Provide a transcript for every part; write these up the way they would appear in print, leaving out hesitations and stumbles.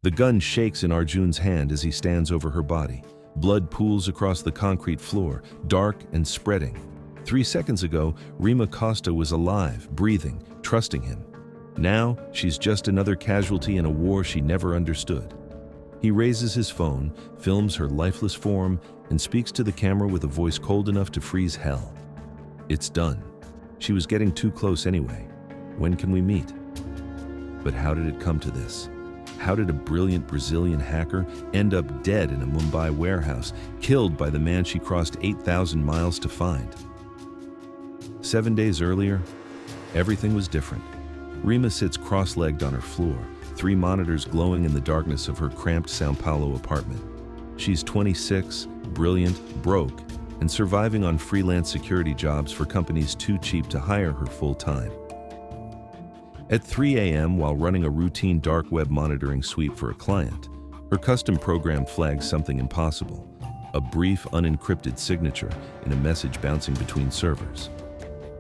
The gun shakes in Arjun's hand as he stands over her body. Blood pools across the concrete floor, dark and spreading. 3 seconds ago, Reema Costa was alive, breathing, trusting him. Now, she's just another casualty in a war she never understood. He raises his phone, films her lifeless form, and speaks to the camera with a voice cold enough to freeze hell. It's done. She was getting too close anyway. When can we meet? But how did it come to this? How did a brilliant Brazilian hacker end up dead in a Mumbai warehouse, killed by the man she crossed 8,000 miles to find? 7 days earlier, everything was different. Reema sits cross-legged on her floor, 3 monitors glowing in the darkness of her cramped São Paulo apartment. She's 26, brilliant, broke, and surviving on freelance security jobs for companies too cheap to hire her full-time. At 3 a.m., while running a routine dark web monitoring sweep for a client, her custom program flags something impossible: a brief, unencrypted signature in a message bouncing between servers.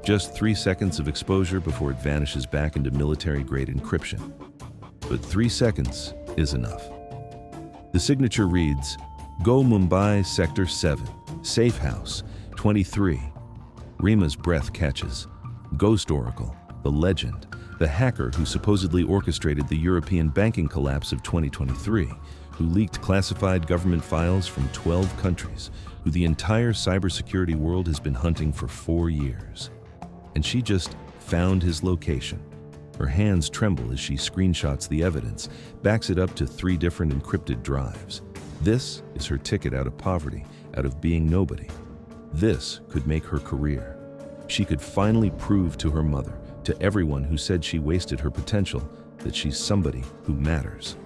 Just 3 seconds of exposure before it vanishes back into military-grade encryption. But 3 seconds is enough. The signature reads, "Go Mumbai, Sector 7, Safe House, 23. Reema's breath catches. Ghost Oracle, the legend, the hacker who supposedly orchestrated the European banking collapse of 2023, who leaked classified government files from 12 countries, who the entire cybersecurity world has been hunting for 4 years. And she just found his location. Her hands tremble as she screenshots the evidence, backs it up to 3 different encrypted drives. This is her ticket out of poverty, out of being nobody. This could make her career. She could finally prove to her mother, to everyone who said she wasted her potential, that she's somebody who matters.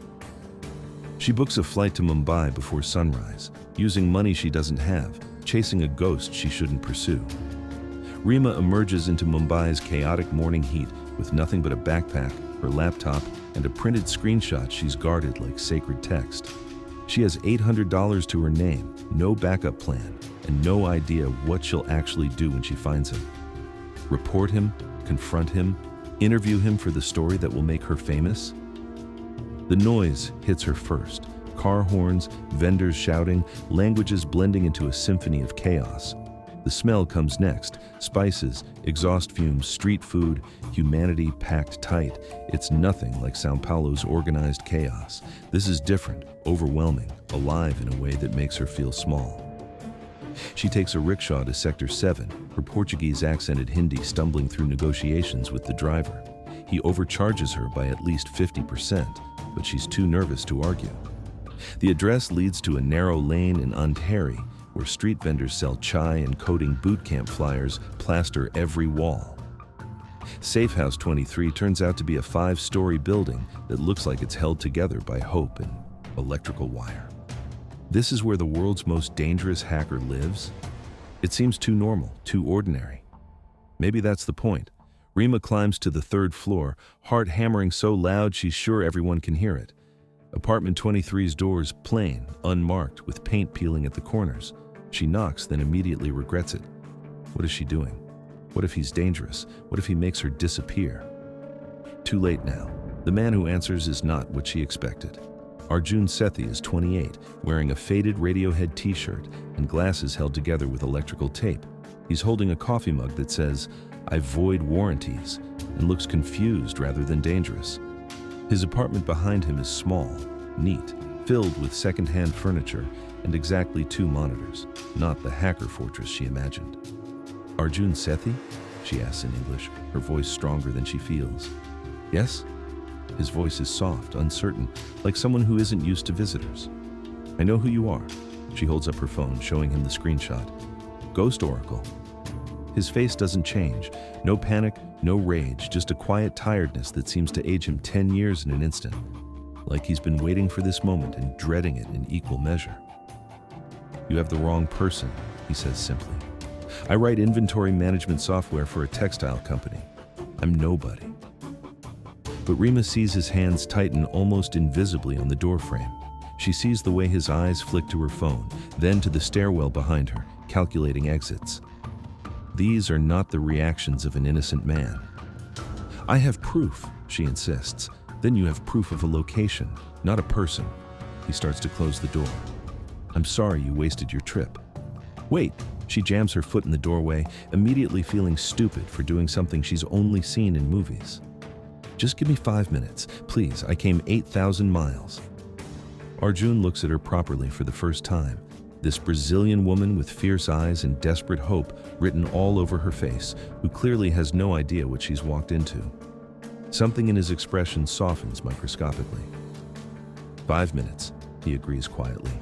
She books a flight to Mumbai before sunrise, using money she doesn't have, chasing a ghost she shouldn't pursue. Reema emerges into Mumbai's chaotic morning heat with nothing but a backpack, her laptop, and a printed screenshot she's guarded like sacred text. She has $800 to her name, no backup plan, and no idea what she'll actually do when she finds him. Report him, confront him, interview him for the story that will make her famous? The noise hits her first. Car horns, vendors shouting, languages blending into a symphony of chaos. The smell comes next: spices, exhaust fumes, street food, humanity packed tight. It's nothing like São Paulo's organized chaos. This is different, overwhelming, alive in a way that makes her feel small. She takes a rickshaw to Sector 7, her Portuguese-accented Hindi stumbling through negotiations with the driver. He overcharges her by at least 50%, but she's too nervous to argue. The address leads to a narrow lane in Ontario, where street vendors sell chai and coding boot camp flyers plaster every wall. Safe House 23 turns out to be a 5-story building that looks like it's held together by hope and electrical wire. This is where the world's most dangerous hacker lives? It seems too normal, too ordinary. Maybe that's the point. Reema climbs to the 3rd floor, heart hammering so loud she's sure everyone can hear it. Apartment 23's doors plain, unmarked, with paint peeling at the corners. She knocks, then immediately regrets it. What is she doing? What if he's dangerous? What if he makes her disappear? Too late now. The man who answers is not what she expected. Arjun is 28, wearing a faded Radiohead t-shirt and glasses held together with electrical tape. He's holding a coffee mug that says, "I void warranties," and looks confused rather than dangerous. His apartment behind him is small, neat, filled with second-hand furniture and exactly 2 monitors, not the hacker fortress she imagined. "Arjun Sethi?" she asks in English, her voice stronger than she feels. "Yes?" His voice is soft, uncertain, like someone who isn't used to visitors. "I know who you are." She holds up her phone, showing him the screenshot. "Ghost Oracle." His face doesn't change. No panic, no rage, just a quiet tiredness that seems to age him 10 years in an instant. Like he's been waiting for this moment and dreading it in equal measure. "You have the wrong person," he says simply. "I write inventory management software for a textile company. I'm nobody." But Reema sees his hands tighten almost invisibly on the doorframe. She sees the way his eyes flick to her phone, then to the stairwell behind her, calculating exits. These are not the reactions of an innocent man. "I have proof," she insists. Then you have proof of a location, not a person. He starts to close the door. I'm sorry you wasted your trip. Wait, she jams her foot in the doorway, immediately feeling stupid for doing something she's only seen in movies. Just give me 5 minutes, please. I came 8,000 miles. Arjun looks at her properly for the first time. This Brazilian woman with fierce eyes and desperate hope written all over her face, who clearly has no idea what she's walked into. Something in his expression softens microscopically. 5 minutes, he agrees quietly.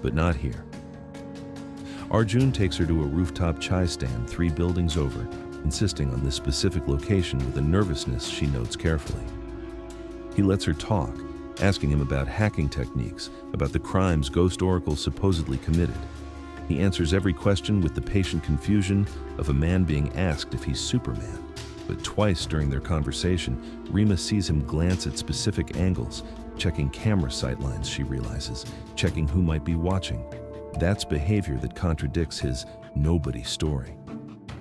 But not here. Arjun takes her to a rooftop chai stand 3 buildings over, insisting on this specific location with a nervousness she notes carefully. He lets her talk, asking him about hacking techniques, about the crimes Ghost Oracle supposedly committed. He answers every question with the patient confusion of a man being asked if he's Superman. But twice during their conversation, Reema sees him glance at specific angles, checking camera sightlines, she realizes, checking who might be watching. That's behavior that contradicts his nobody story.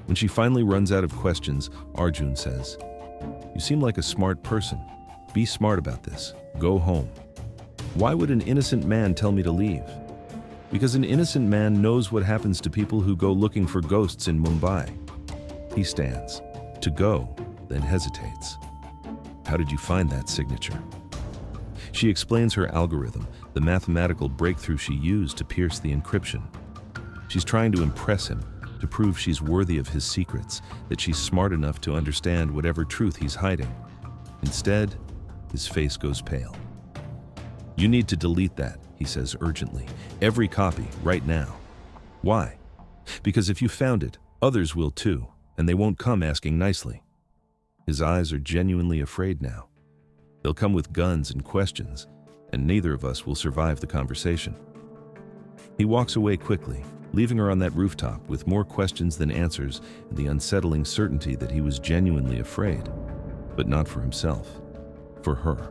When she finally runs out of questions, Arjun says, "You seem like a smart person. Be smart about this. Go home." Why would an innocent man tell me to leave? Because an innocent man knows what happens to people who go looking for ghosts in Mumbai. He stands to go, then hesitates. How did you find that signature? She explains her algorithm, the mathematical breakthrough she used to pierce the encryption. She's trying to impress him, to prove she's worthy of his secrets, that she's smart enough to understand whatever truth he's hiding. Instead, his face goes pale. "You need to delete that," he says urgently. "Every copy, right now." Why? Because if you found it, others will too, and they won't come asking nicely. His eyes are genuinely afraid now. They'll come with guns and questions, and neither of us will survive the conversation. He walks away quickly, leaving her on that rooftop with more questions than answers and the unsettling certainty that he was genuinely afraid, but not for himself, for her.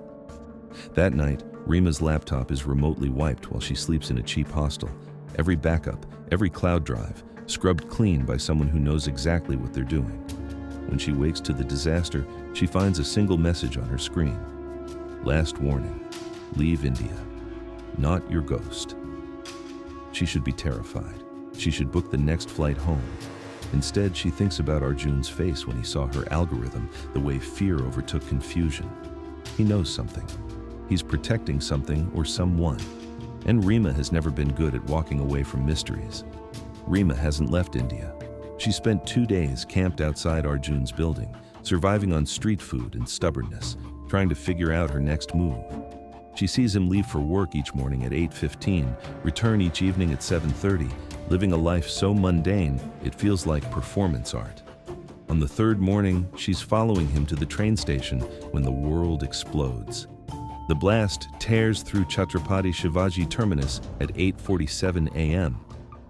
That night, Reema's laptop is remotely wiped while she sleeps in a cheap hostel. Every backup, every cloud drive, scrubbed clean by someone who knows exactly what they're doing. When she wakes to the disaster, she finds a single message on her screen. Last warning, leave India, not your ghost. She should be terrified. She should book the next flight home. Instead, she thinks about Arjun's face when he saw her algorithm, the way fear overtook confusion. He knows something. He's protecting something or someone. And Reema has never been good at walking away from mysteries. Reema hasn't left India. She spent 2 days camped outside Arjun's building, surviving on street food and stubbornness, trying to figure out her next move. She sees him leave for work each morning at 8:15, return each evening at 7:30, living a life so mundane it feels like performance art. On the 3rd morning, she's following him to the train station when the world explodes. The blast tears through Chhatrapati Shivaji Terminus at 8:47 a.m.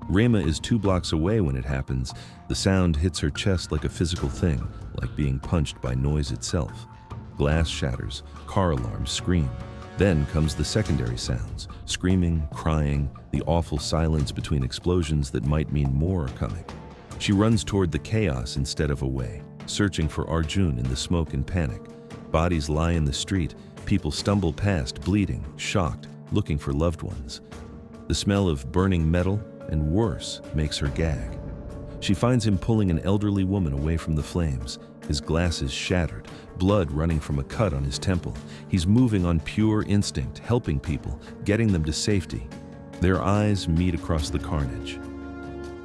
Reema is 2 blocks away when it happens. The sound hits her chest like a physical thing, like being punched by noise itself. Glass shatters, car alarms scream. Then comes the secondary sounds, screaming, crying, the awful silence between explosions that might mean more are coming. She runs toward the chaos instead of away, searching for Arjun in the smoke and panic. Bodies lie in the street, people stumble past, bleeding, shocked, looking for loved ones. The smell of burning metal, and worse, makes her gag. She finds him pulling an elderly woman away from the flames, his glasses shattered, blood running from a cut on his temple. He's moving on pure instinct, helping people, getting them to safety. Their eyes meet across the carnage.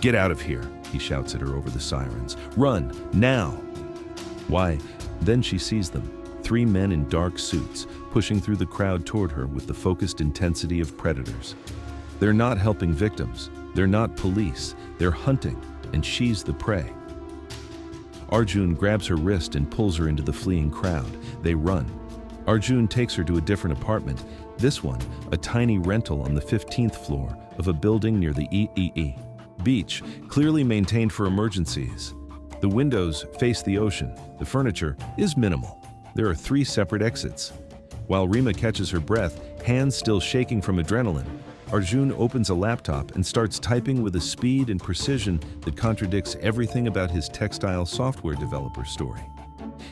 "Get out of here," he shouts at her over the sirens. "Run, now!" Why? Then she sees them, 3 men in dark suits, pushing through the crowd toward her with the focused intensity of predators. They're not helping victims. They're not police. They're hunting, and she's the prey. Arjun grabs her wrist and pulls her into the fleeing crowd. They run. Arjun takes her to a different apartment, this one a tiny rental on the 15th floor of a building near the beach, clearly maintained for emergencies. The windows face the ocean. The furniture is minimal. There are 3 separate exits. While Reema catches her breath, hands still shaking from adrenaline, Arjun opens a laptop and starts typing with a speed and precision that contradicts everything about his textile software developer story.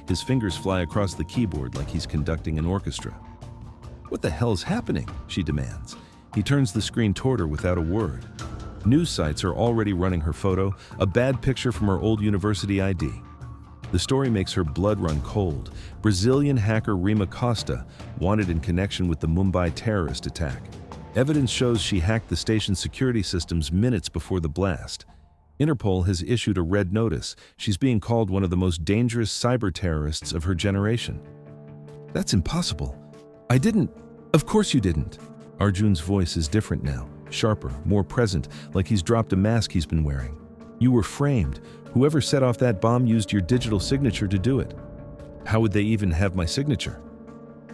His fingers fly across the keyboard like he's conducting an orchestra. "What the hell's happening?" she demands. He turns the screen toward her without a word. News sites are already running her photo, a bad picture from her old university ID. The story makes her blood run cold. Brazilian hacker Reema Costa, wanted in connection with the Mumbai terrorist attack. Evidence shows she hacked the station's security systems minutes before the blast. Interpol has issued a red notice. She's being called one of the most dangerous cyber terrorists of her generation. "That's impossible. I didn't." "Of course you didn't." Arjun's voice is different now, sharper, more present, like he's dropped a mask he's been wearing. "You were framed. Whoever set off that bomb used your digital signature to do it." "How would they even have my signature?"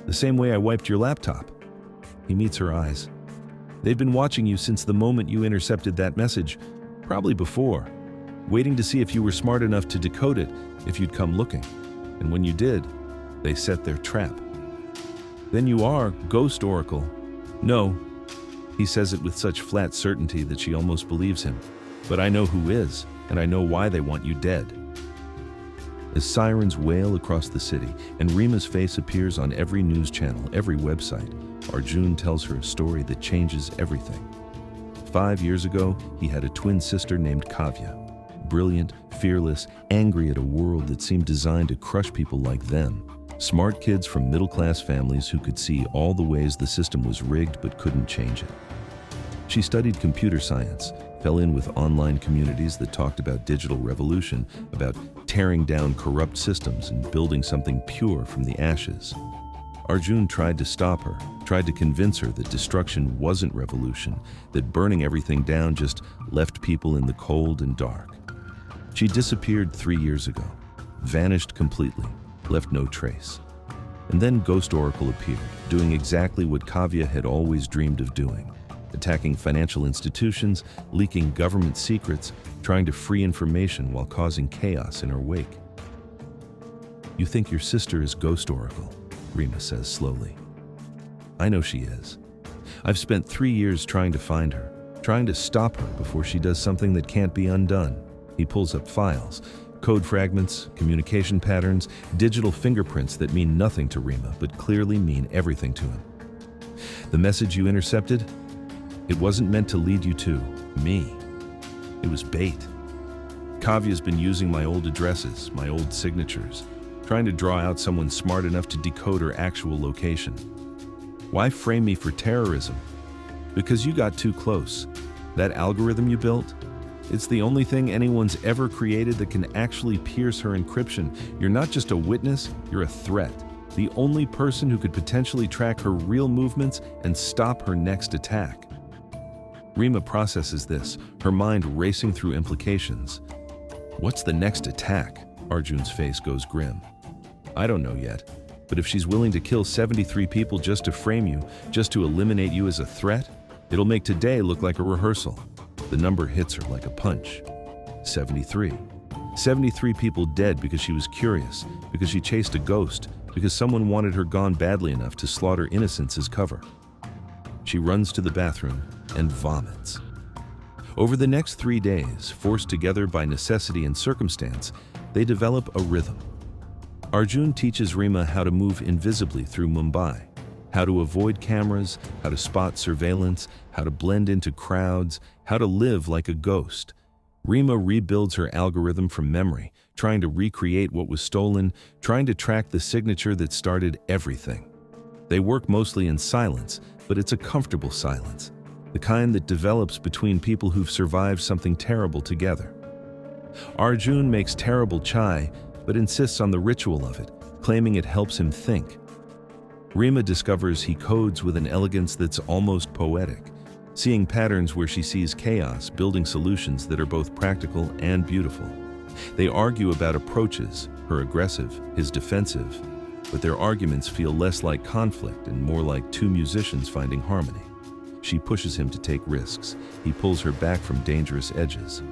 "The same way I wiped your laptop." He meets her eyes. "They've been watching you since the moment you intercepted that message, probably before, waiting to see if you were smart enough to decode it, if you'd come looking. And when you did, they set their trap." "Then you are Ghost Oracle." "No." He says it with such flat certainty that she almost believes him. "But I know who is, and I know why they want you dead." As sirens wail across the city and Reema's face appears on every news channel, every website, Arjun tells her a story that changes everything. 5 years ago, he had a twin sister named Kavya. Brilliant, fearless, angry at a world that seemed designed to crush people like them. Smart kids from middle-class families who could see all the ways the system was rigged but couldn't change it. She studied computer science, fell in with online communities that talked about digital revolution, about tearing down corrupt systems and building something pure from the ashes. Arjun tried to stop her, tried to convince her that destruction wasn't revolution, that burning everything down just left people in the cold and dark. She disappeared 3 years ago, vanished completely, left no trace. And then Ghost Oracle appeared, doing exactly what Kavya had always dreamed of doing. Attacking financial institutions, leaking government secrets, trying to free information while causing chaos in her wake. "You think your sister is Ghost Oracle," Reema says slowly. "I know she is. I've spent 3 years trying to find her, trying to stop her before she does something that can't be undone." He pulls up files, code fragments, communication patterns, digital fingerprints that mean nothing to Reema but clearly mean everything to him. "The message you intercepted? It wasn't meant to lead you to me. It was bait. Kavya's been using my old addresses, my old signatures, trying to draw out someone smart enough to decode her actual location. Why frame me for terrorism? Because you got too close. That algorithm you built? It's the only thing anyone's ever created that can actually pierce her encryption. You're not just a witness, you're a threat. The only person who could potentially track her real movements and stop her next attack." Reema processes this, her mind racing through implications. "What's the next attack?" Arjun's face goes grim. "I don't know yet, but if she's willing to kill 73 people just to frame you, just to eliminate you as a threat, it'll make today look like a rehearsal." The number hits her like a punch. 73. 73 people dead because she was curious, because she chased a ghost, because someone wanted her gone badly enough to slaughter innocents as cover. She runs to the bathroom and vomits. Over the next 3 days, forced together by necessity and circumstance, they develop a rhythm. Arjun teaches Reema how to move invisibly through Mumbai, how to avoid cameras, how to spot surveillance, how to blend into crowds, how to live like a ghost. Reema rebuilds her algorithm from memory, trying to recreate what was stolen, trying to track the signature that started everything. They work mostly in silence, but it's a comfortable silence, the kind that develops between people who've survived something terrible together. Arjun makes terrible chai, but insists on the ritual of it, claiming it helps him think. Reema discovers he codes with an elegance that's almost poetic, seeing patterns where she sees chaos, building solutions that are both practical and beautiful. They argue about approaches, her aggressive, his defensive, but their arguments feel less like conflict and more like two musicians finding harmony. She pushes him to take risks. He pulls her back from dangerous edges.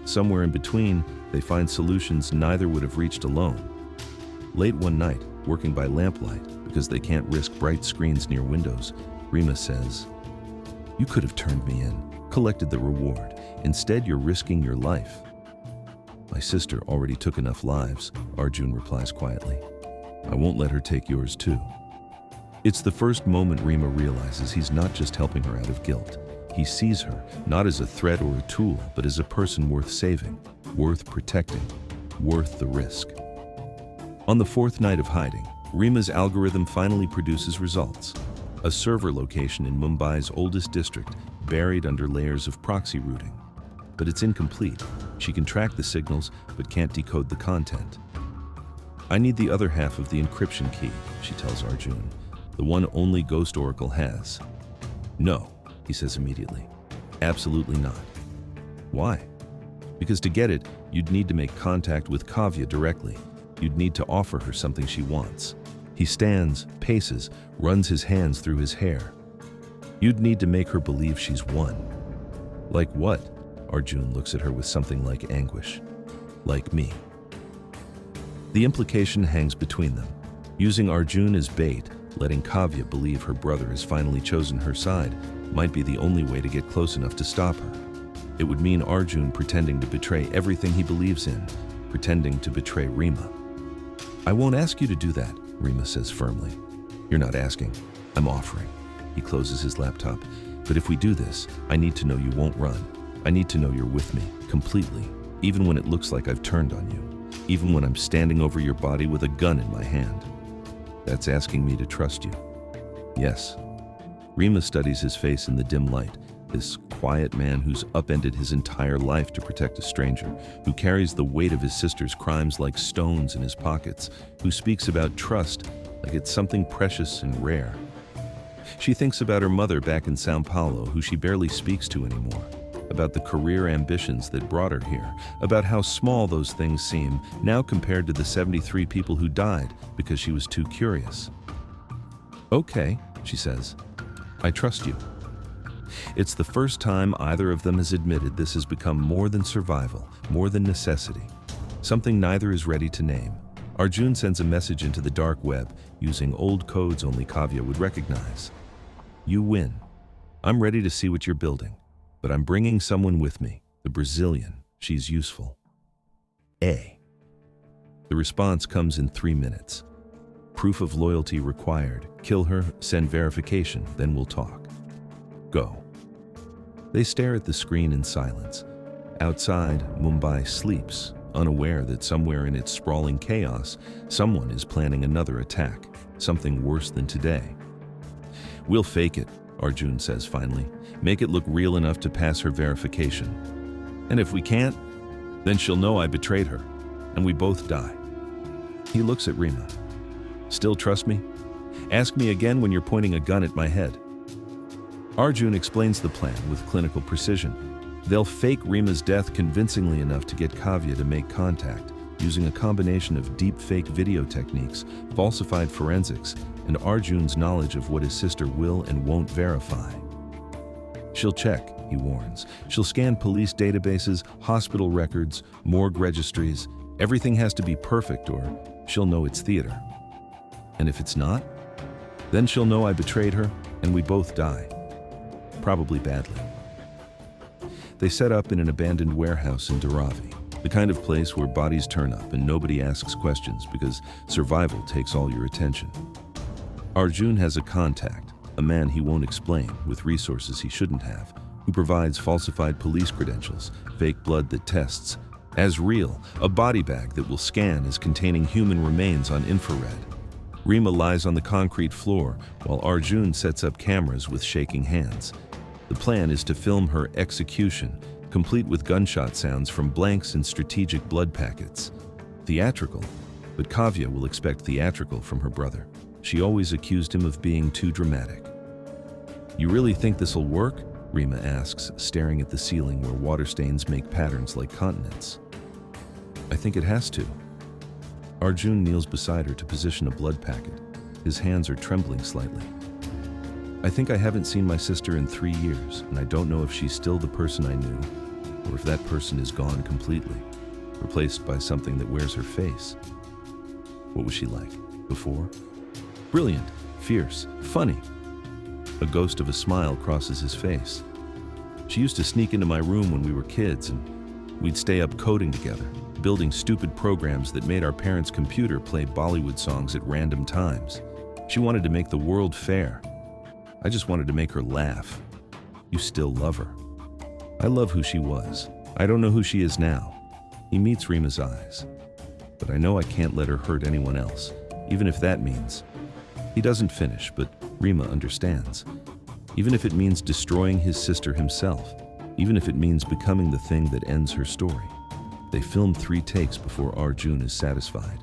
Somewhere in between, they find solutions neither would have reached alone. Late one night, working by lamplight, because they can't risk bright screens near windows, Reema says, "You could have turned me in, collected the reward. Instead, you're risking your life." My sister already took enough lives, Arjun replies quietly. I won't let her take yours too. It's the first moment Reema realizes he's not just helping her out of guilt. He sees her not as a threat or a tool, but as a person worth saving, worth protecting, worth the risk. On the fourth night of hiding, Reema's algorithm finally produces results. A server location in Mumbai's oldest district, buried under layers of proxy routing. But it's incomplete. She can track the signals, but can't decode the content. I need the other half of the encryption key, she tells Arjun, the one only Ghost Oracle has. No, he says immediately. Absolutely not. Why? Because to get it, you'd need to make contact with Kavya directly. You'd need to offer her something she wants. He stands, paces, runs his hands through his hair. You'd need to make her believe she's won. Like what? Arjun looks at her with something like anguish. Like me. The implication hangs between them. Using Arjun as bait, letting Kavya believe her brother has finally chosen her side, might be the only way to get close enough to stop her. It would mean Arjun pretending to betray everything he believes in, pretending to betray Reema. I won't ask you to do that, Reema says firmly. You're not asking, I'm offering. He closes his laptop. But if we do this, I need to know you won't run. I need to know you're with me, completely, even when it looks like I've turned on you, even when I'm standing over your body with a gun in my hand. That's asking me to trust you. Yes. Reema studies his face in the dim light, this quiet man who's upended his entire life to protect a stranger, who carries the weight of his sister's crimes like stones in his pockets, who speaks about trust like it's something precious and rare. She thinks about her mother back in Sao Paulo, who she barely speaks to anymore, about the career ambitions that brought her here, about how small those things seem now compared to the 73 people who died because she was too curious. Okay, she says, I trust you. It's the first time either of them has admitted this has become more than survival, more than necessity, something neither is ready to name. Arjun sends a message into the dark web using old codes only Kavya would recognize. You win. I'm ready to see what you're building, but I'm bringing someone with me, the Brazilian. She's useful. A. The response comes in 3 minutes. Proof of loyalty required. Kill her, send verification, then we'll talk. Go. They stare at the screen in silence. Outside, Mumbai sleeps, unaware that somewhere in its sprawling chaos, someone is planning another attack, something worse than today. We'll fake it, Arjun says finally. Make it look real enough to pass her verification. And if we can't, then she'll know I betrayed her, and we both die. He looks at Reema. Still trust me? Ask me again when you're pointing a gun at my head. Arjun explains the plan with clinical precision. They'll fake Reema's death convincingly enough to get Kavya to make contact, using a combination of deep fake video techniques, falsified forensics, and Arjun's knowledge of what his sister will and won't verify. She'll check, he warns. She'll scan police databases, hospital records, morgue registries. Everything has to be perfect or she'll know it's theater. And if it's not, then she'll know I betrayed her and we both die. Probably badly. They set up in an abandoned warehouse in Dharavi, the kind of place where bodies turn up and nobody asks questions because survival takes all your attention. Arjun has a contact, a man he won't explain with resources he shouldn't have, who provides falsified police credentials, fake blood that tests, as real, a body bag that will scan as containing human remains on infrared. Reema lies on the concrete floor while Arjun sets up cameras with shaking hands. The plan is to film her execution, complete with gunshot sounds from blanks and strategic blood packets. Theatrical, but Kavya will expect theatrical from her brother. She always accused him of being too dramatic. You really think this'll work? Reema asks, staring at the ceiling where water stains make patterns like continents. I think it has to. Arjun kneels beside her to position a blood packet. His hands are trembling slightly. I think I haven't seen my sister in 3 years, and I don't know if she's still the person I knew, or if that person is gone completely, replaced by something that wears her face. What was she like before? Brilliant, fierce, funny. A ghost of a smile crosses his face. She used to sneak into my room when we were kids, and We'd stay up coding together, building stupid programs that made our parents' computer play Bollywood songs at random times. She wanted to make the world fair. I just wanted to make her laugh. You still love her. I love who she was. I don't know who she is now. He meets Reema's eyes. But I know I can't let her hurt anyone else, even if that means. He doesn't finish, but Reema understands. Even if it means destroying his sister himself, even if it means becoming the thing that ends her story. They film 3 takes before Arjun is satisfied.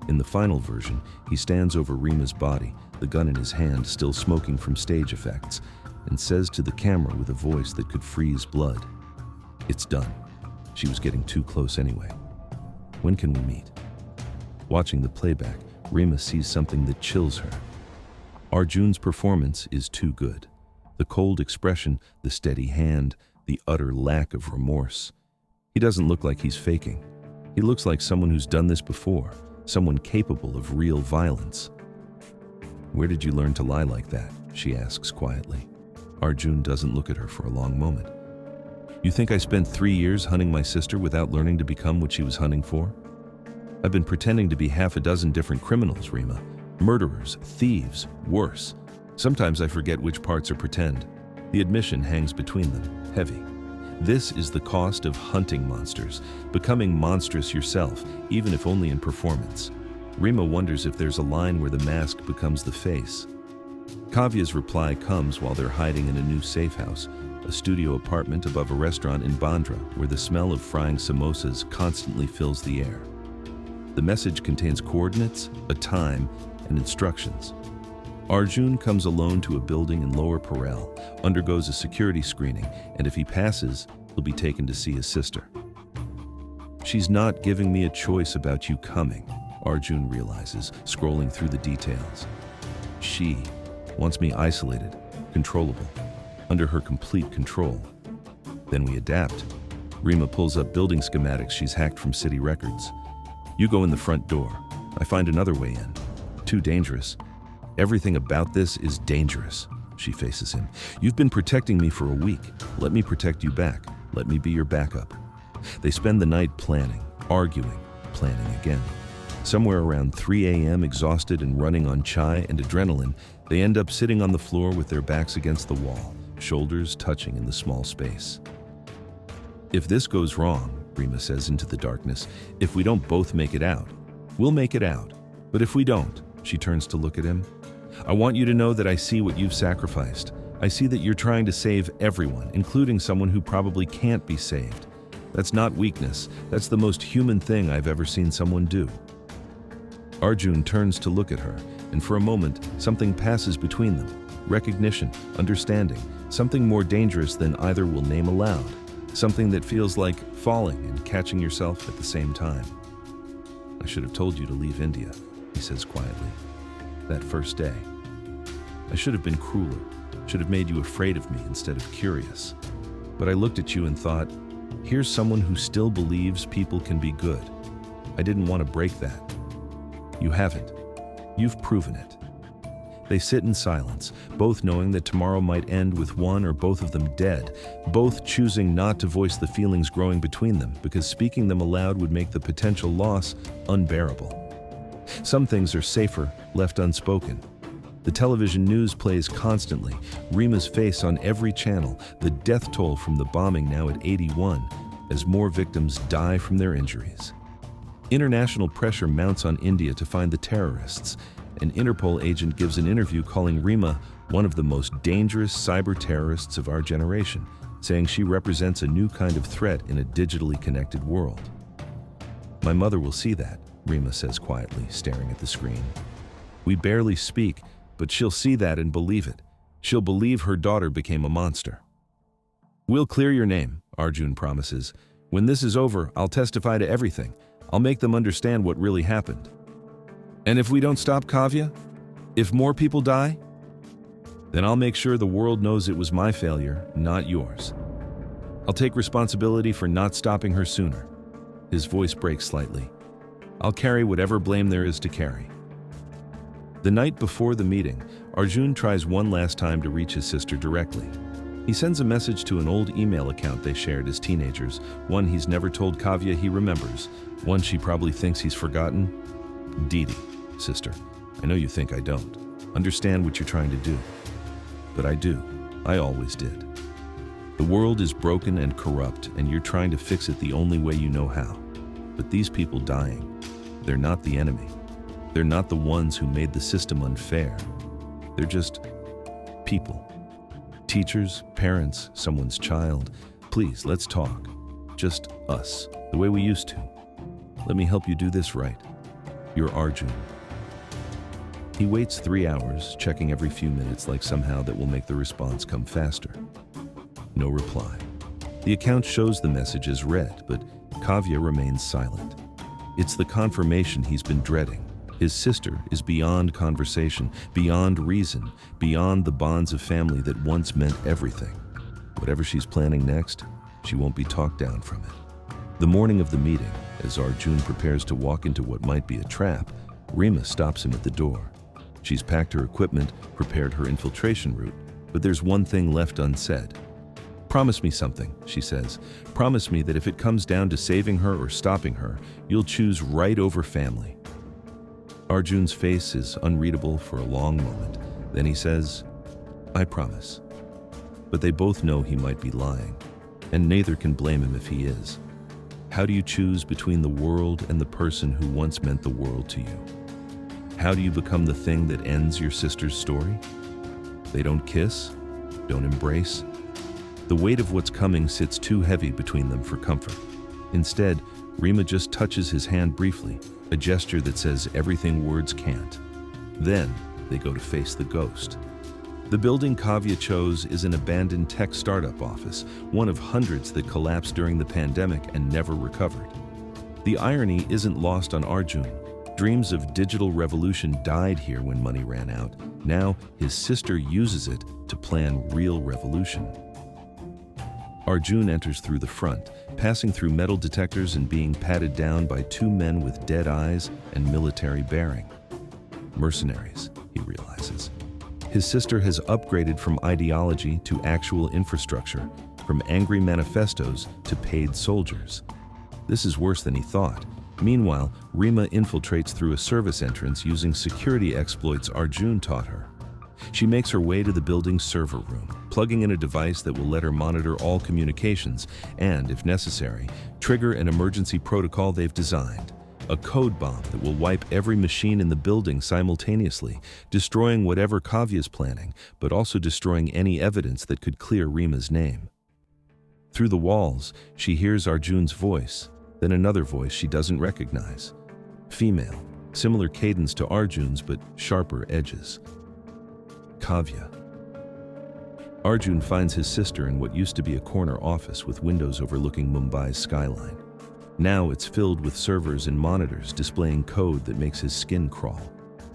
In the final version, he stands over Reema's body, the gun in his hand still smoking from stage effects, and says to the camera with a voice that could freeze blood, "It's done. She was getting too close anyway. When can we meet?" Watching the playback, Reema sees something that chills her. Arjun's performance is too good. The cold expression, the steady hand, the utter lack of remorse. He doesn't look like he's faking. He looks like someone who's done this before, someone capable of real violence. "Where did you learn to lie like that?" she asks quietly. Arjun doesn't look at her for a long moment. "You think I spent 3 years hunting my sister without learning to become what she was hunting for? I've been pretending to be half a dozen different criminals, Reema. Murderers, thieves, worse. Sometimes I forget which parts are pretend. The admission hangs between them, heavy. This is the cost of hunting monsters, becoming monstrous yourself, even if only in performance." Reema wonders if there's a line where the mask becomes the face. Kavya's reply comes while they're hiding in a new safe house, a studio apartment above a restaurant in Bandra where the smell of frying samosas constantly fills the air. The message contains coordinates, a time, and instructions. Arjun comes alone to a building in Lower Parel, undergoes a security screening, and if he passes, he'll be taken to see his sister. "She's not giving me a choice about you coming," Arjun realizes, scrolling through the details. "She wants me isolated, controllable, under her complete control. Then we adapt." Reema pulls up building schematics she's hacked from city records. "You go in the front door. I find another way in. Too dangerous. Everything about this is dangerous." She faces him. "You've been protecting me for a week. Let me protect you back. Let me be your backup." They spend the night planning, arguing, planning again. Somewhere around 3 a.m., exhausted and running on chai and adrenaline, they end up sitting on the floor with their backs against the wall, shoulders touching in the small space. "If this goes wrong," Reema says into the darkness, "if we don't both make it out, we'll make it out. But if we don't," she turns to look at him, "I want you to know that I see what you've sacrificed. I see that you're trying to save everyone, including someone who probably can't be saved. That's not weakness. That's the most human thing I've ever seen someone do." Arjun turns to look at her, and for a moment, something passes between them. Recognition, understanding, something more dangerous than either will name aloud. Something that feels like falling and catching yourself at the same time. "I should have told you to leave India," he says quietly. "That first day. I should have been crueler, should have made you afraid of me instead of curious. But I looked at you and thought, here's someone who still believes people can be good. I didn't want to break that. You haven't. You've proven it." They sit in silence, both knowing that tomorrow might end with one or both of them dead, both choosing not to voice the feelings growing between them because speaking them aloud would make the potential loss unbearable. Some things are safer left unspoken. The television news plays constantly, Reema's face on every channel, the death toll from the bombing now at 81, as more victims die from their injuries. International pressure mounts on India to find the terrorists. An Interpol agent gives an interview calling Reema one of the most dangerous cyber terrorists of our generation, saying she represents a new kind of threat in a digitally connected world. "My mother will see that," Reema says quietly, staring at the screen. "We barely speak, but she'll see that and believe it. She'll believe her daughter became a monster." "We'll clear your name," Arjun promises. "When this is over, I'll testify to everything. I'll make them understand what really happened." "And if we don't stop Kavya? If more people die? Then I'll make sure the world knows it was my failure, not yours. I'll take responsibility for not stopping her sooner." His voice breaks slightly. "I'll carry whatever blame there is to carry." The night before the meeting, Arjun tries one last time to reach his sister directly. He sends a message to an old email account they shared as teenagers, one he's never told Kavya he remembers, one she probably thinks he's forgotten. Didi, sister, I know you think I don't understand what you're trying to do, but I do. I always did. The world is broken and corrupt, and you're trying to fix it the only way you know how. But these people dying, they're not the enemy. They're not the ones who made the system unfair. They're just people. Teachers, parents, someone's child. Please, let's talk. Just us, the way we used to. Let me help you do this right. You're Arjun. He waits 3 hours, checking every few minutes like somehow that will make the response come faster. No reply. The account shows the message as read, but Kavya remains silent. It's the confirmation he's been dreading. His sister is beyond conversation, beyond reason, beyond the bonds of family that once meant everything. Whatever she's planning next, she won't be talked down from it. The morning of the meeting, as Arjun prepares to walk into what might be a trap, Reema stops him at the door. She's packed her equipment, prepared her infiltration route, but there's one thing left unsaid. Promise me something, she says. Promise me that if it comes down to saving her or stopping her, you'll choose right over family. Arjun's face is unreadable for a long moment. Then he says, I promise. But they both know he might be lying, and neither can blame him if he is. How do you choose between the world and the person who once meant the world to you? How do you become the thing that ends your sister's story? They don't kiss, don't embrace. The weight of what's coming sits too heavy between them for comfort. Instead, Reema just touches his hand briefly, a gesture that says everything words can't. Then, they go to face the ghost. The building Kavya chose is an abandoned tech startup office, one of hundreds that collapsed during the pandemic and never recovered. The irony isn't lost on Arjun. Dreams of digital revolution died here when money ran out. Now, his sister uses it to plan real revolution. Arjun enters through the front, passing through metal detectors and being patted down by 2 men with dead eyes and military bearing. Mercenaries, he realizes. His sister has upgraded from ideology to actual infrastructure, from angry manifestos to paid soldiers. This is worse than he thought. Meanwhile, Reema infiltrates through a service entrance using security exploits Arjun taught her. She makes her way to the building's server room, plugging in a device that will let her monitor all communications and, if necessary, trigger an emergency protocol they've designed. A code bomb that will wipe every machine in the building simultaneously, destroying whatever Kavya's planning, but also destroying any evidence that could clear Reema's name. Through the walls, she hears Arjun's voice, then another voice she doesn't recognize. Female, similar cadence to Arjun's but sharper edges. Kavya. Arjun finds his sister in what used to be a corner office with windows overlooking Mumbai's skyline. Now it's filled with servers and monitors displaying code that makes his skin crawl.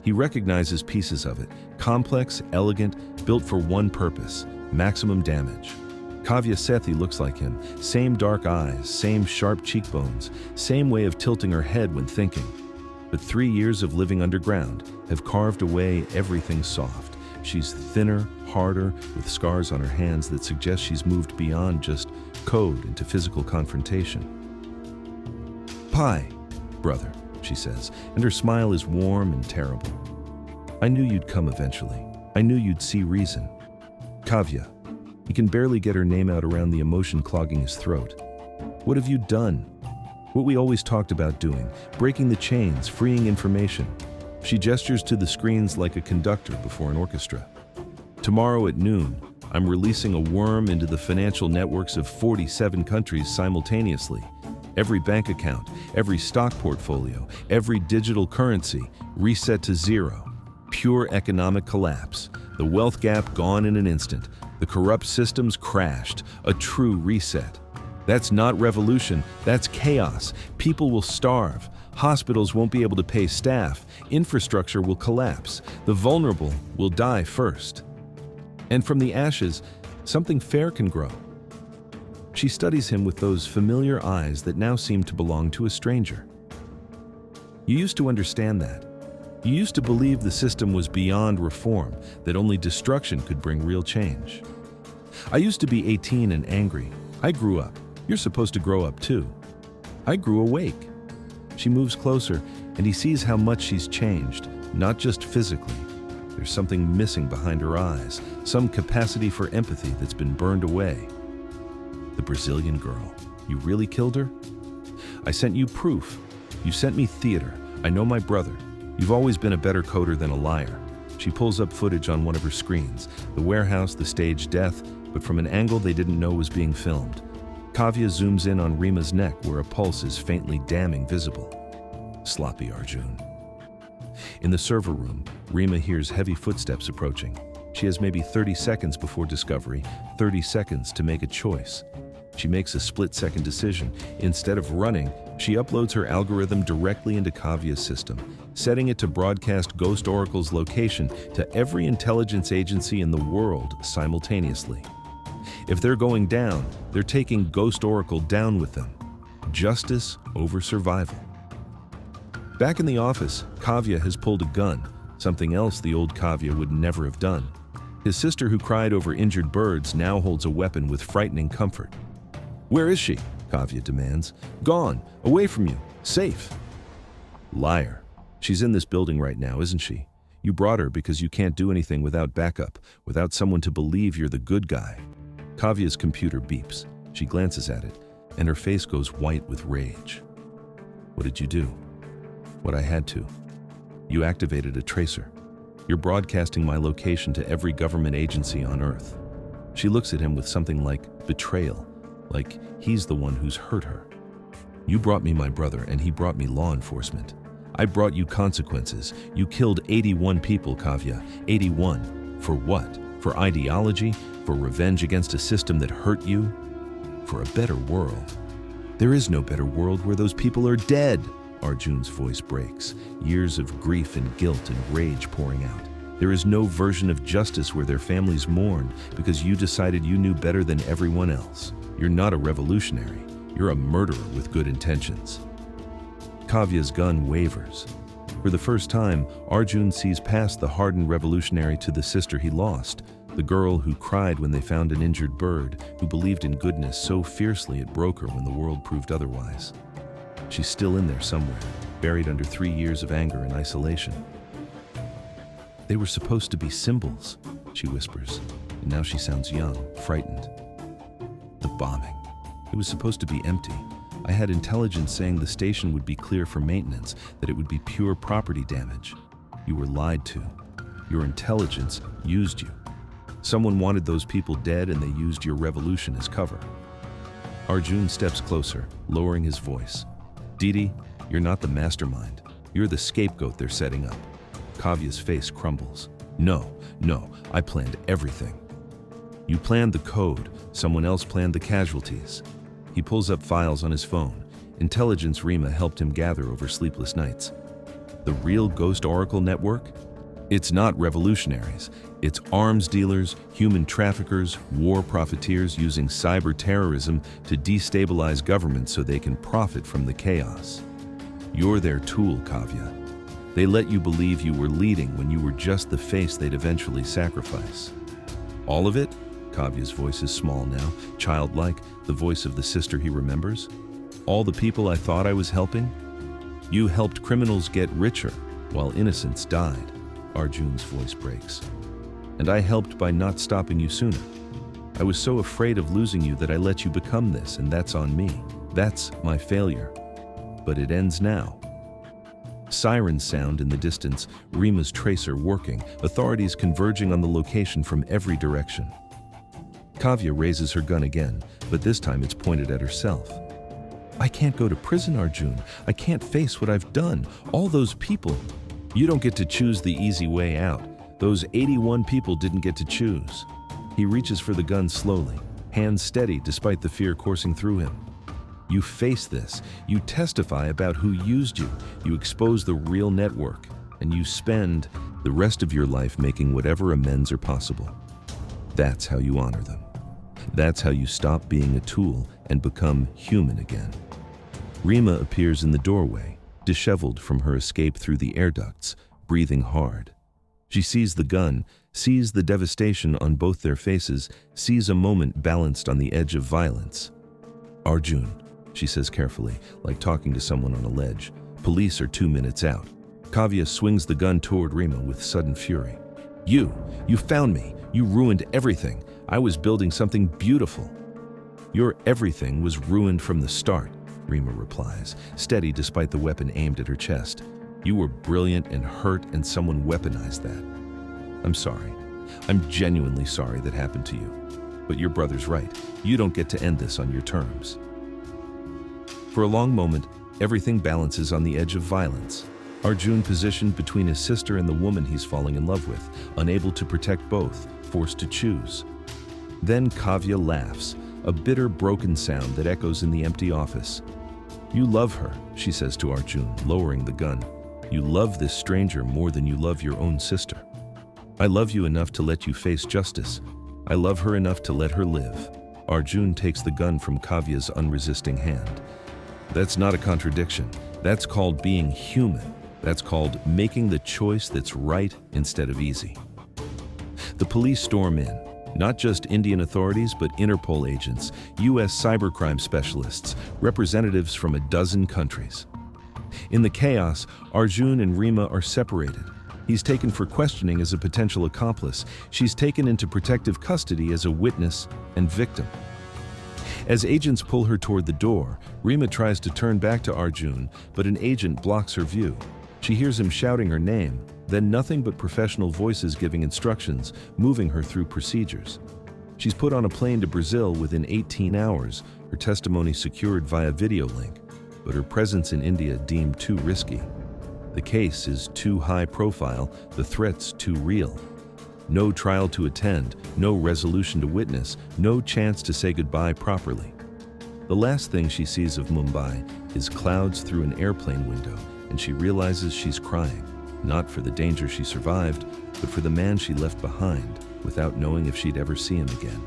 He recognizes pieces of it, complex, elegant, built for one purpose, maximum damage. Kavya Sethi looks like him, same dark eyes, same sharp cheekbones, same way of tilting her head when thinking. But 3 years of living underground have carved away everything soft. She's thinner, harder, with scars on her hands that suggest she's moved beyond just code into physical confrontation. Pie, brother, she says, and her smile is warm and terrible. I knew you'd come eventually. I knew you'd see reason. Kavya. He can barely get her name out around the emotion clogging his throat. What have you done? What we always talked about doing, breaking the chains, freeing information. She gestures to the screens like a conductor before an orchestra. Tomorrow at noon, I'm releasing a worm into the financial networks of 47 countries simultaneously. Every bank account, every stock portfolio, every digital currency reset to zero. Pure economic collapse. The wealth gap gone in an instant. The corrupt systems crashed. A true reset. That's not revolution, that's chaos. People will starve. Hospitals won't be able to pay staff. Infrastructure will collapse. The vulnerable will die first. And from the ashes, something fair can grow. She studies him with those familiar eyes that now seem to belong to a stranger. You used to understand that. You used to believe the system was beyond reform, that only destruction could bring real change. I used to be 18 and angry. I grew up. You're supposed to grow up too. I grew awake. She moves closer, and he sees how much she's changed, not just physically. There's something missing behind her eyes, some capacity for empathy that's been burned away. The Brazilian girl. You really killed her? I sent you proof. You sent me theater. I know my brother. You've always been a better coder than a liar. She pulls up footage on one of her screens, the warehouse, the staged death, but from an angle they didn't know was being filmed. Kavya zooms in on Reema's neck where a pulse is faintly damning visible. Sloppy Arjun. In the server room, Reema hears heavy footsteps approaching. She has maybe 30 seconds before discovery, 30 seconds to make a choice. She makes a split-second decision. Instead of running, she uploads her algorithm directly into Kavya's system, setting it to broadcast Ghost Oracle's location to every intelligence agency in the world simultaneously. If they're going down, they're taking Ghost Oracle down with them. Justice over survival. Back in the office, Kavya has pulled a gun, something else the old Kavya would never have done. His sister, who cried over injured birds, now holds a weapon with frightening comfort. Where is she? Kavya demands. Gone. Away from you. Safe. Liar. She's in this building right now, isn't she? You brought her because you can't do anything without backup, without someone to believe you're the good guy. Kavya's computer beeps. She glances at it, and her face goes white with rage. What did you do? What I had to. You activated a tracer. You're broadcasting my location to every government agency on Earth. She looks at him with something like betrayal, like he's the one who's hurt her. You brought me my brother, and he brought me law enforcement. I brought you consequences. You killed 81 people, Kavya. 81. For what? For ideology? For revenge against a system that hurt you? For a better world. There is no better world where those people are dead. Arjun's voice breaks, years of grief and guilt and rage pouring out. There is no version of justice where their families mourn because you decided you knew better than everyone else. You're not a revolutionary. You're a murderer with good intentions. Kavya's gun wavers. For the first time, Arjun sees past the hardened revolutionary to the sister he lost, the girl who cried when they found an injured bird, who believed in goodness so fiercely it broke her when the world proved otherwise. She's still in there somewhere, buried under 3 years of anger and isolation. They were supposed to be symbols, she whispers, and now she sounds young, frightened. The bombing. It was supposed to be empty. I had intelligence saying the station would be clear for maintenance, that it would be pure property damage. You were lied to. Your intelligence used you. Someone wanted those people dead, and they used your revolution as cover. Arjun steps closer, lowering his voice. Didi, you're not the mastermind. You're the scapegoat they're setting up. Kavya's face crumbles. No, I planned everything. You planned the code. Someone else planned the casualties. He pulls up files on his phone. Intelligence Reema helped him gather over sleepless nights. The real Ghost Oracle network? It's not revolutionaries. It's arms dealers, human traffickers, war profiteers using cyber terrorism to destabilize governments so they can profit from the chaos. You're their tool, Kavya. They let you believe you were leading when you were just the face they'd eventually sacrifice. All of it? Kavya's voice is small now, childlike, the voice of the sister he remembers. All the people I thought I was helping? You helped criminals get richer while innocents died. Arjun's voice breaks. And I helped by not stopping you sooner. I was so afraid of losing you that I let you become this, and that's on me. That's my failure. But it ends now. Sirens sound in the distance, Reema's tracer working, authorities converging on the location from every direction. Kavya raises her gun again, but this time it's pointed at herself. I can't go to prison, Arjun. I can't face what I've done. All those people. You don't get to choose the easy way out. Those 81 people didn't get to choose. He reaches for the gun slowly, hands steady despite the fear coursing through him. You face this. You testify about who used you. You expose the real network, and you spend the rest of your life making whatever amends are possible. That's how you honor them. That's how you stop being a tool and become human again. Reema appears in the doorway, disheveled from her escape through the air ducts, breathing hard. She sees the gun, sees the devastation on both their faces, sees a moment balanced on the edge of violence. "Arjun," she says carefully, like talking to someone on a ledge. "Police are 2 minutes out." Kavya swings the gun toward Reema with sudden fury. You found me. You ruined everything. I was building something beautiful." "Your everything was ruined from the start," Reema replies, steady despite the weapon aimed at her chest. "You were brilliant and hurt, and someone weaponized that. I'm sorry. I'm genuinely sorry that happened to you. But your brother's right. You don't get to end this on your terms." For a long moment, everything balances on the edge of violence. Arjun positioned between his sister and the woman he's falling in love with, unable to protect both, forced to choose. Then Kavya laughs, a bitter, broken sound that echoes in the empty office. "You love her," she says to Arjun, lowering the gun. "You love this stranger more than you love your own sister. I love you enough to let you face justice. I love her enough to let her live." Arjun takes the gun from Kavya's unresisting hand. "That's not a contradiction. That's called being human. That's called making the choice that's right instead of easy." The police storm in. Not just Indian authorities, but Interpol agents, U.S. cybercrime specialists, representatives from a dozen countries. In the chaos, Arjun and Reema are separated. He's taken for questioning as a potential accomplice. She's taken into protective custody as a witness and victim. As agents pull her toward the door, Reema tries to turn back to Arjun, but an agent blocks her view. She hears him shouting her name, then nothing but professional voices giving instructions, moving her through procedures. She's put on a plane to Brazil within 18 hours, her testimony secured via video link, but her presence in India deemed too risky. The case is too high profile, the threats too real. No trial to attend, no resolution to witness, no chance to say goodbye properly. The last thing she sees of Mumbai is clouds through an airplane window, and she realizes she's crying, not for the danger she survived, but for the man she left behind, without knowing if she'd ever see him again.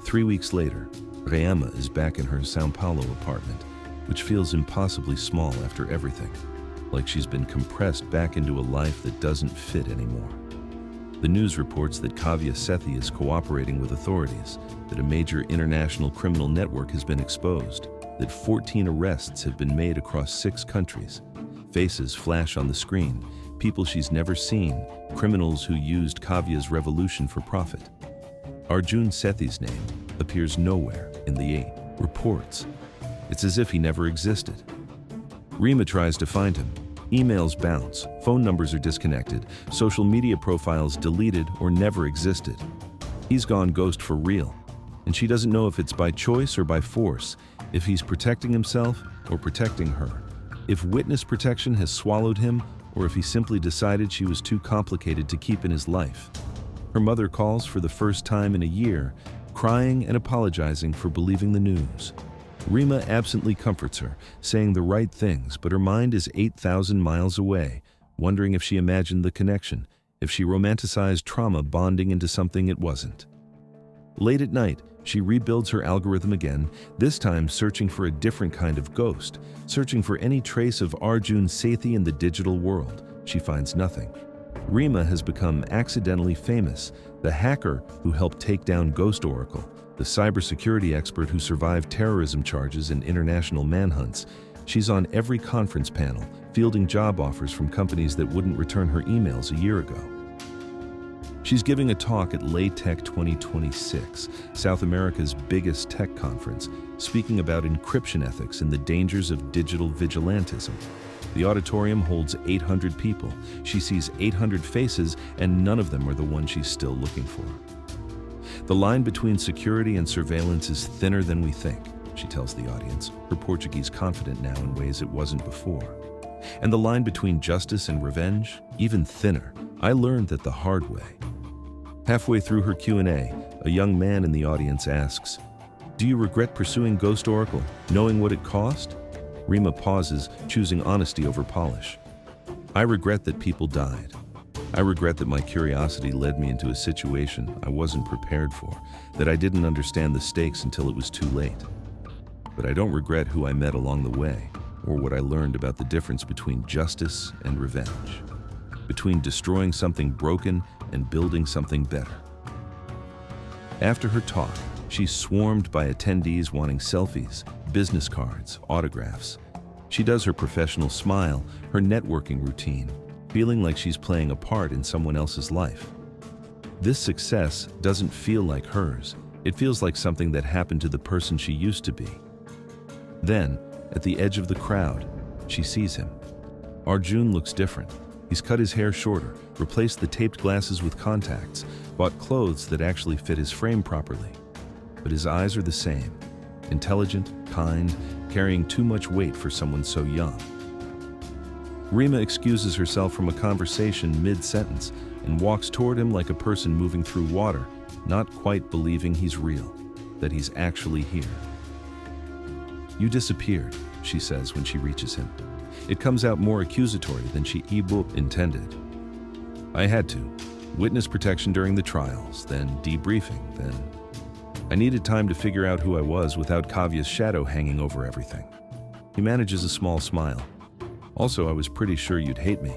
3 weeks later, Reema is back in her São Paulo apartment, which feels impossibly small after everything, like she's been compressed back into a life that doesn't fit anymore. The news reports that Kavya Sethi is cooperating with authorities, that a major international criminal network has been exposed, that 14 arrests have been made across 6 countries. Faces flash on the screen, people she's never seen, criminals who used Kavya's revolution for profit. Arjun Sethi's name appears nowhere in the reports. It's as if he never existed. Reema tries to find him. Emails bounce, phone numbers are disconnected, social media profiles deleted or never existed. He's gone ghost for real, and she doesn't know if it's by choice or by force, if he's protecting himself or protecting her, if witness protection has swallowed him, or if he simply decided she was too complicated to keep in his life. Her mother calls for the first time in a year, crying and apologizing for believing the news. Reema absently comforts her, saying the right things, but her mind is 8,000 miles away, wondering if she imagined the connection, if she romanticized trauma bonding into something it wasn't. Late at night, she rebuilds her algorithm again, this time searching for a different kind of ghost, searching for any trace of Arjun Sethi in the digital world. She finds nothing. Reema has become accidentally famous, the hacker who helped take down Ghost Oracle, the cybersecurity expert who survived terrorism charges and international manhunts. She's on every conference panel, fielding job offers from companies that wouldn't return her emails a year ago. She's giving a talk at LATEC 2026, South America's biggest tech conference, speaking about encryption ethics and the dangers of digital vigilantism. The auditorium holds 800 people. She sees 800 faces, and none of them are the one she's still looking for. The line between security and surveillance is thinner than we think, she tells the audience, her Portuguese confident now in ways it wasn't before. And the line between justice and revenge, even thinner. I learned that the hard way. Halfway through her Q&A, a young man in the audience asks, "Do you regret pursuing Ghost Oracle, knowing what it cost?" Reema pauses, choosing honesty over polish. "I regret that people died. I regret that my curiosity led me into a situation I wasn't prepared for, that I didn't understand the stakes until it was too late. But I don't regret who I met along the way, or what I learned about the difference between justice and revenge." between destroying something broken and building something better. After her talk, she's swarmed by attendees wanting selfies, business cards, autographs. She does her professional smile, her networking routine, feeling like she's playing a part in someone else's life. This success doesn't feel like hers. It feels like something that happened to the person she used to be. Then, at the edge of the crowd, she sees him. Arjun looks different. He's cut his hair shorter, replaced the taped glasses with contacts, bought clothes that actually fit his frame properly. But his eyes are the same. Intelligent, kind, carrying too much weight for someone so young. Reema excuses herself from a conversation mid-sentence and walks toward him like a person moving through water, not quite believing he's real, that he's actually here. "You disappeared," she says when she reaches him. It comes out more accusatory than she intended. "I had to. Witness protection during the trials, then debriefing, then... I needed time to figure out who I was without Kavya's shadow hanging over everything." He manages a small smile. "Also, I was pretty sure you'd hate me."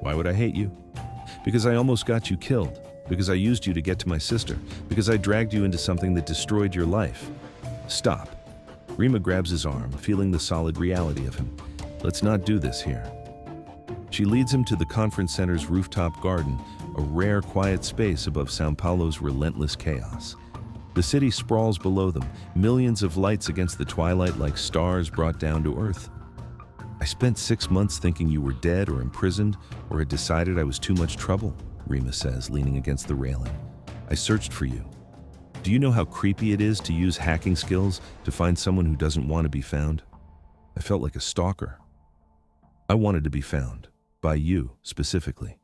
"Why would I hate you?" "Because I almost got you killed. Because I used you to get to my sister. Because I dragged you into something that destroyed your life." "Stop." Reema grabs his arm, feeling the solid reality of him. "Let's not do this here." She leads him to the conference center's rooftop garden, a rare, quiet space above São Paulo's relentless chaos. The city sprawls below them, millions of lights against the twilight like stars brought down to earth. "I spent 6 months thinking you were dead or imprisoned or had decided I was too much trouble," Reema says, leaning against the railing. "I searched for you. Do you know how creepy it is to use hacking skills to find someone who doesn't want to be found? I felt like a stalker. I wanted to be found. By you, specifically."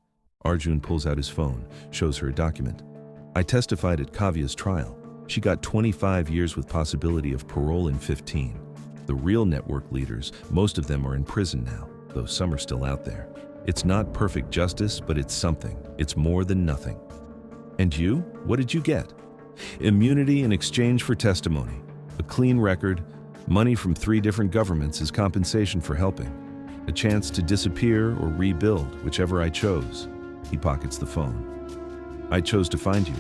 Arjun pulls out his phone, shows her a document. "I testified at Kavya's trial. She got 25 years with possibility of parole in 15. The real network leaders, most of them are in prison now, though some are still out there. It's not perfect justice, but it's something. It's more than nothing." "And you? What did you get?" "Immunity in exchange for testimony. A clean record, money from 3 different governments as compensation for helping. A chance to disappear or rebuild, whichever I chose." He pockets the phone. "I chose to find you.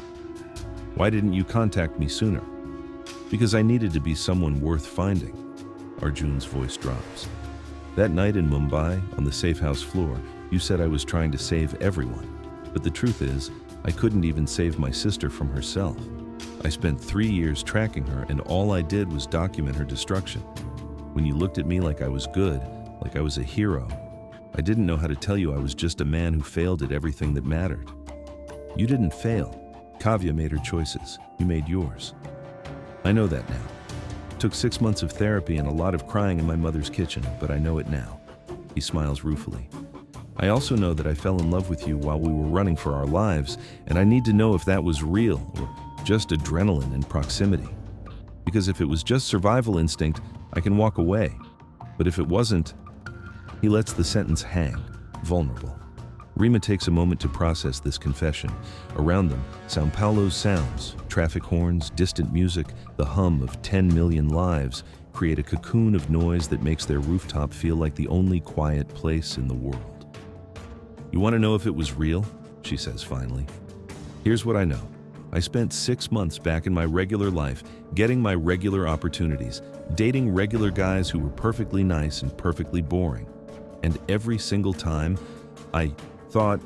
Why didn't you contact me sooner?" "Because I needed to be someone worth finding." Arjun's voice drops. "That night in Mumbai, on the safe house floor, you said I was trying to save everyone. But the truth is, I couldn't even save my sister from herself. I spent 3 years tracking her, and all I did was document her destruction. When you looked at me like I was good, like I was a hero, I didn't know how to tell you I was just a man who failed at everything that mattered. You didn't fail. Kavya made her choices. You made yours. I know that now. It took 6 months of therapy and a lot of crying in my mother's kitchen, but I know it now." He smiles ruefully. "I also know that I fell in love with you while we were running for our lives, and I need to know if that was real or just adrenaline and proximity. Because if it was just survival instinct, I can walk away. But if it wasn't..." He lets the sentence hang, vulnerable. Reema takes a moment to process this confession. Around them, São Paulo's sounds, traffic horns, distant music, the hum of 10 million lives create a cocoon of noise that makes their rooftop feel like the only quiet place in the world. "You want to know if it was real?" she says finally. "Here's what I know. I spent 6 months back in my regular life, getting my regular opportunities, dating regular guys who were perfectly nice and perfectly boring. And every single time, I thought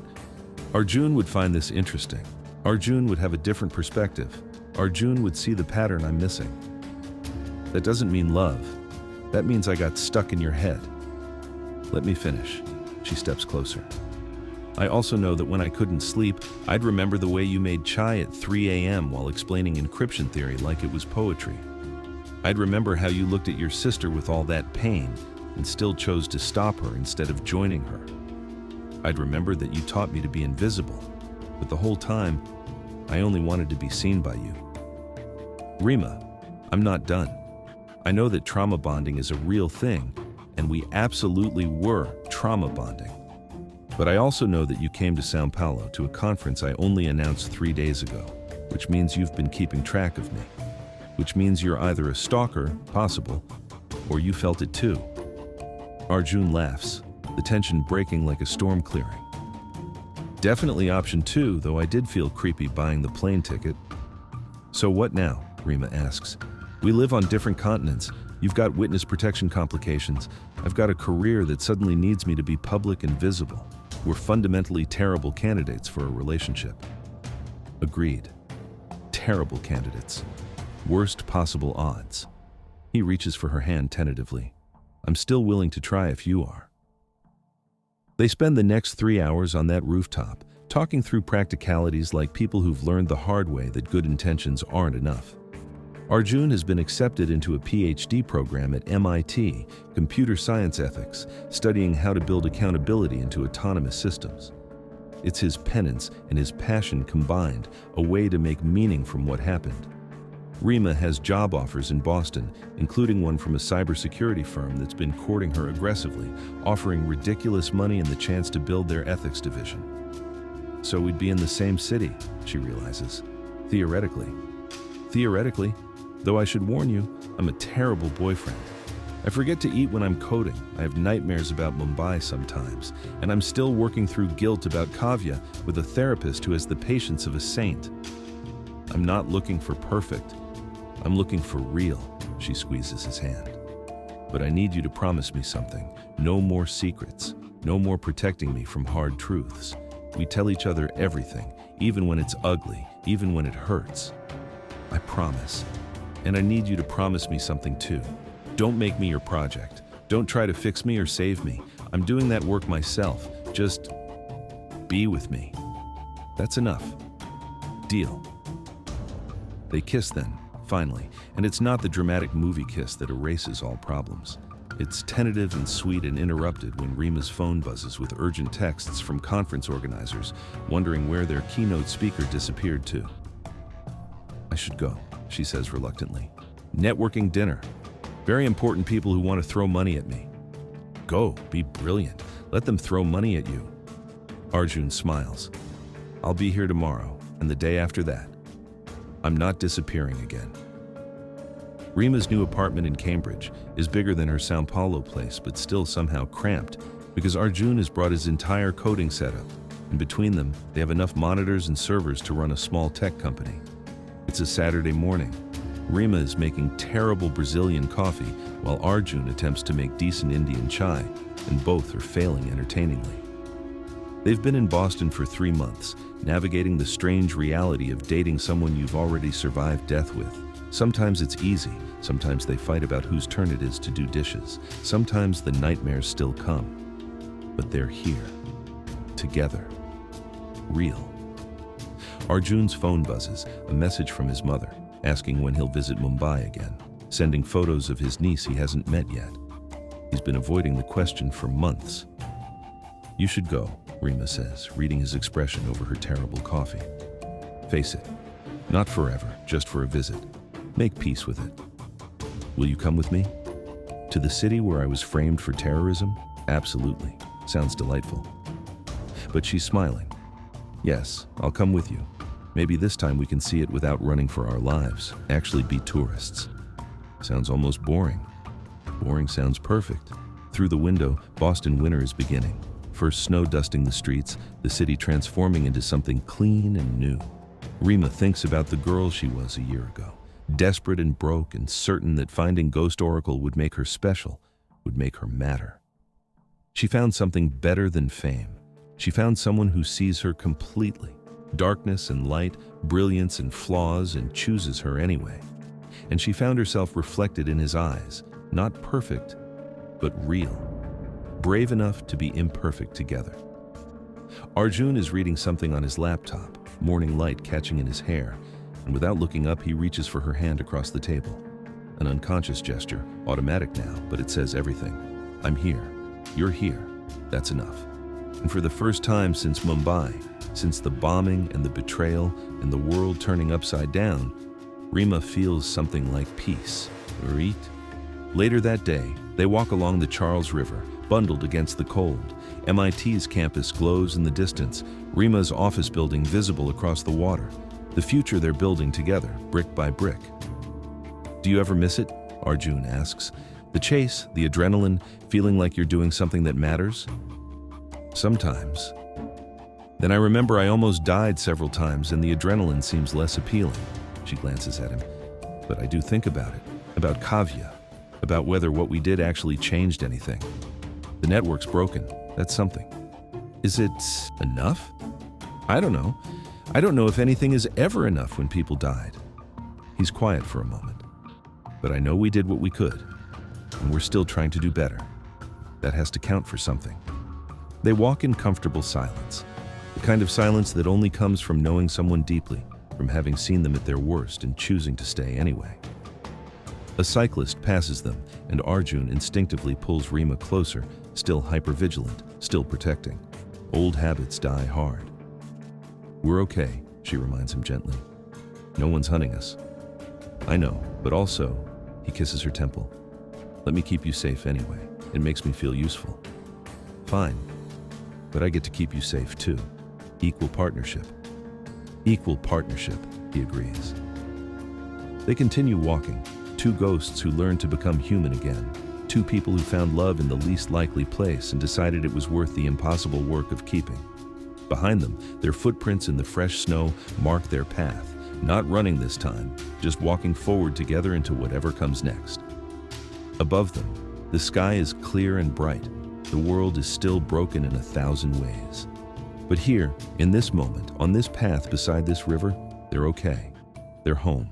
Arjun would find this interesting. Arjun would have a different perspective. Arjun would see the pattern I'm missing. That doesn't mean love. That means I got stuck in your head. Let me finish." She steps closer. "I also know that when I couldn't sleep, I'd remember the way you made chai at 3 a.m. while explaining encryption theory like it was poetry. I'd remember how you looked at your sister with all that pain and still chose to stop her instead of joining her. I'd remember that you taught me to be invisible, but the whole time, I only wanted to be seen by you. Reema, I'm not done. I know that trauma bonding is a real thing, and we absolutely were trauma bonding. But I also know that you came to São Paulo to a conference I only announced 3 days ago, which means you've been keeping track of me. Which means you're either a stalker, possible, or you felt it too." Arjun laughs, the tension breaking like a storm clearing. Definitely option 2, though I did feel creepy buying the plane ticket. So what now? Reema asks. We live on different continents. You've got witness protection complications. I've got a career that suddenly needs me to be public and visible. We're fundamentally terrible candidates for a relationship. Agreed. Terrible candidates. Worst possible odds. He reaches for her hand tentatively. I'm still willing to try if you are. They spend the next 3 hours on that rooftop, talking through practicalities like people who've learned the hard way that good intentions aren't enough. Arjun has been accepted into a PhD program at MIT, Computer Science Ethics, studying how to build accountability into autonomous systems. It's his penance and his passion combined, a way to make meaning from what happened. Reema has job offers in Boston, including one from a cybersecurity firm that's been courting her aggressively, offering ridiculous money and the chance to build their ethics division. So we'd be in the same city, she realizes. Theoretically. Theoretically, though I should warn you, I'm a terrible boyfriend. I forget to eat when I'm coding. I have nightmares about Mumbai sometimes, and I'm still working through guilt about Kavya with a therapist who has the patience of a saint. I'm not looking for perfect. I'm looking for real, she squeezes his hand. But I need you to promise me something. No more secrets. No more protecting me from hard truths. We tell each other everything, even when it's ugly, even when it hurts. I promise. And I need you to promise me something too. Don't make me your project. Don't try to fix me or save me. I'm doing that work myself. Just be with me. That's enough. Deal. They kiss then, finally, and it's not the dramatic movie kiss that erases all problems. It's tentative and sweet and interrupted when Reema's phone buzzes with urgent texts from conference organizers, wondering where their keynote speaker disappeared to. I should go, she says reluctantly. Networking dinner. Very important people who want to throw money at me. Go, be brilliant. Let them throw money at you. Arjun smiles. I'll be here tomorrow, and the day after that. I'm not disappearing again. Reema's new apartment in Cambridge is bigger than her São Paulo place, but still somehow cramped because Arjun has brought his entire coding setup, and between them, they have enough monitors and servers to run a small tech company. It's a Saturday morning. Reema is making terrible Brazilian coffee while Arjun attempts to make decent Indian chai, and both are failing entertainingly. They've been in Boston for 3 months, navigating the strange reality of dating someone you've already survived death with. Sometimes it's easy, sometimes they fight about whose turn it is to do dishes, sometimes the nightmares still come. But they're here, together, real. Arjun's phone buzzes, a message from his mother, asking when he'll visit Mumbai again, sending photos of his niece he hasn't met yet. He's been avoiding the question for months. You should go, Reema says, reading his expression over her terrible coffee. Face it, not forever, just for a visit. Make peace with it. Will you come with me? To the city where I was framed for terrorism? Absolutely. Sounds delightful. But she's smiling. Yes, I'll come with you. Maybe this time we can see it without running for our lives, actually be tourists. Sounds almost boring. Boring sounds perfect. Through the window, Boston winter is beginning. First snow dusting the streets, the city transforming into something clean and new. Reema thinks about the girl she was a year ago, desperate and broke and certain that finding Ghost Oracle would make her special, would make her matter. She found something better than fame. She found someone who sees her completely, darkness and light, brilliance and flaws, and chooses her anyway. And she found herself reflected in his eyes, not perfect, but real, brave enough to be imperfect together. Arjun is reading something on his laptop, morning light catching in his hair, and without looking up, he reaches for her hand across the table. An unconscious gesture, automatic now, but it says everything. I'm here. You're here. That's enough. And for the first time since Mumbai, since the bombing and the betrayal and the world turning upside down, Reema feels something like peace. Right? Later that day, they walk along the Charles River, bundled against the cold. MIT's campus glows in the distance, Reema's office building visible across the water. The future they're building together, brick by brick. Do you ever miss it? Arjun asks. The chase, the adrenaline, feeling like you're doing something that matters? Sometimes. Then I remember I almost died several times and the adrenaline seems less appealing. She glances at him. But I do think about it, about Kavya, about whether what we did actually changed anything. The network's broken, that's something. Is it enough? I don't know. I don't know if anything is ever enough when people died. He's quiet for a moment. But I know we did what we could, and we're still trying to do better. That has to count for something. They walk in comfortable silence, the kind of silence that only comes from knowing someone deeply, from having seen them at their worst and choosing to stay anyway. A cyclist passes them, and Arjun instinctively pulls Reema closer, still hypervigilant, still protecting. Old habits die hard. We're okay, she reminds him gently. No one's hunting us. I know, but also, he kisses her temple. Let me keep you safe anyway. It makes me feel useful. Fine, but I get to keep you safe too. Equal partnership. Equal partnership, he agrees. They continue walking, two ghosts who learned to become human again, two people who found love in the least likely place and decided it was worth the impossible work of keeping. Behind them, their footprints in the fresh snow mark their path, not running this time, just walking forward together into whatever comes next. Above them, the sky is clear and bright. The world is still broken in 1,000 ways. But here, in this moment, on this path beside this river, they're okay. They're home.